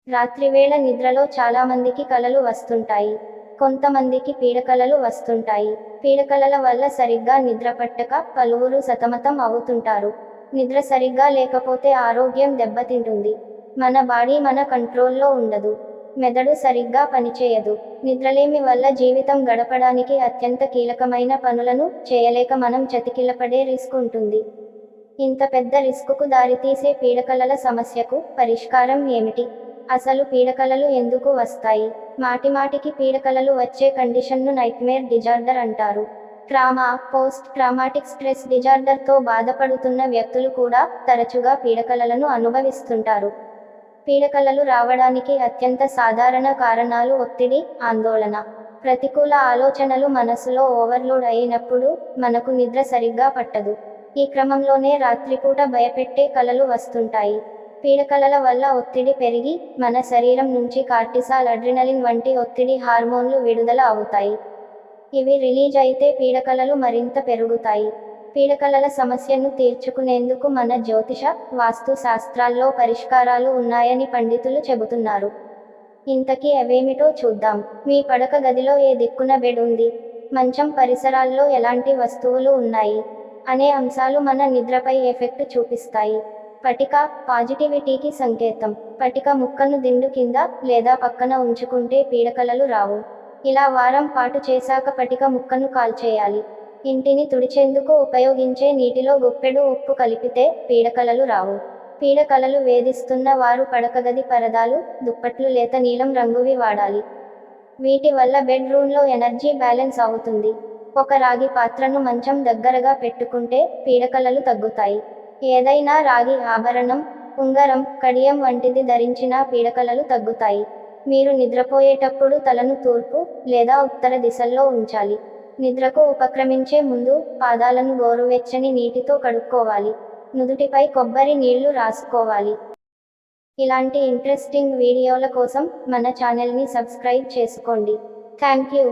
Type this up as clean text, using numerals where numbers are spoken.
రాత్రివేళ నిద్రలో చాలామందికి కలలు వస్తుంటాయి. కొంతమందికి పీడకలలు వస్తుంటాయి. పీడకలల వల్ల సరిగ్గా నిద్ర పట్టక పలువురు సతమతం అవుతుంటారు. నిద్ర సరిగ్గా లేకపోతే ఆరోగ్యం దెబ్బతింటుంది. మన బాడీ మన కంట్రోల్లో ఉండదు. మెదడు సరిగ్గా పనిచేయదు. నిద్రలేమి వల్ల జీవితం గడపడానికి అత్యంత కీలకమైన పనులను చేయలేక మనం చతికిలపడే రిస్క్ ఉంటుంది. ఇంత పెద్ద రిస్కుకు దారితీసే పీడకలల సమస్యకు పరిష్కారం ఏమిటి? అసలు పీడకలలు ఎందుకు వస్తాయి? మాటిమాటికి పీడకలలు వచ్చే కండిషన్ను నైట్మేర్ డిజార్డర్ అంటారు. ట్రామా, పోస్ట్ ట్రామాటిక్ స్ట్రెస్ డిజార్డర్తో బాధపడుతున్న వ్యక్తులు కూడా తరచుగా పీడకలలను అనుభవిస్తుంటారు. పీడకలలు రావడానికి అత్యంత సాధారణ కారణాలు ఒత్తిడి, ఆందోళన. ప్రతికూల ఆలోచనలు మనసులో ఓవర్లోడ్ అయినప్పుడు మనకు నిద్ర సరిగ్గా పట్టదు. ఈ క్రమంలోనే రాత్రిపూట భయపెట్టే కలలు వస్తుంటాయి. పీడకలల వల్ల ఒత్తిడి పెరిగి మన శరీరం నుంచి కార్టిసాల్, అడ్రినలిన్ వంటి ఒత్తిడి హార్మోన్లు విడుదల అవుతాయి. ఇవి రిలీజ్ అయితే పీడకలలు మరింత పెరుగుతాయి. పీడకలల సమస్యను తీర్చుకునేందుకు మన జ్యోతిష, వాస్తు శాస్త్రాల్లో పరిష్కారాలు ఉన్నాయని పండితులు చెబుతున్నారు. ఇంతకీ అవేమిటో చూద్దాం. మీ పడక గదిలో ఏ దిక్కున బెడ్ ఉంది? మంచం పరిసరాల్లో ఎలాంటి వస్తువులు ఉన్నాయి? అనే అంశాలు మన నిద్రపై ఎఫెక్ట్ చూపిస్తాయి. పటిక పాజిటివిటీకి సంకేతం. పటిక ముక్కను దిండు కింద లేదా పక్కన ఉంచుకుంటే పీడకలలు రావు. ఇలా వారం పాటు చేశాక పటిక ముక్కను కాల్చేయాలి. ఇంటిని తుడిచేందుకు ఉపయోగించే నీటిలో గుప్పెడు ఉప్పు కలిపితే పీడకలలు రావు. పీడకలలు వేధిస్తున్న వారు పడకగది పరదాలు, దుప్పట్లు లేత నీలం రంగువి వాడాలి. వీటి వల్ల బెడ్ రూమ్లో ఎనర్జీ బ్యాలెన్స్ అవుతుంది. ఒక రాగి పాత్రను మంచం దగ్గరగా పెట్టుకుంటే పీడకలలు తగ్గుతాయి. ఏదైనా రాగి ఆభరణం, ఉంగరం, కడియం వంటిది ధరించినా పీడకలలు తగ్గుతాయి. మీరు నిద్రపోయేటప్పుడు తలను తూర్పు లేదా ఉత్తర దిశల్లో ఉంచాలి. నిద్రకు ఉపక్రమించే ముందు పాదాలను గోరువెచ్చని నీటితో కడుక్కోవాలి. నుదుటిపై కొబ్బరి నీళ్లు రాసుకోవాలి. ఇలాంటి ఇంట్రెస్టింగ్ వీడియోల కోసం మన ఛానల్ని సబ్స్క్రైబ్ చేసుకోండి. Thank you.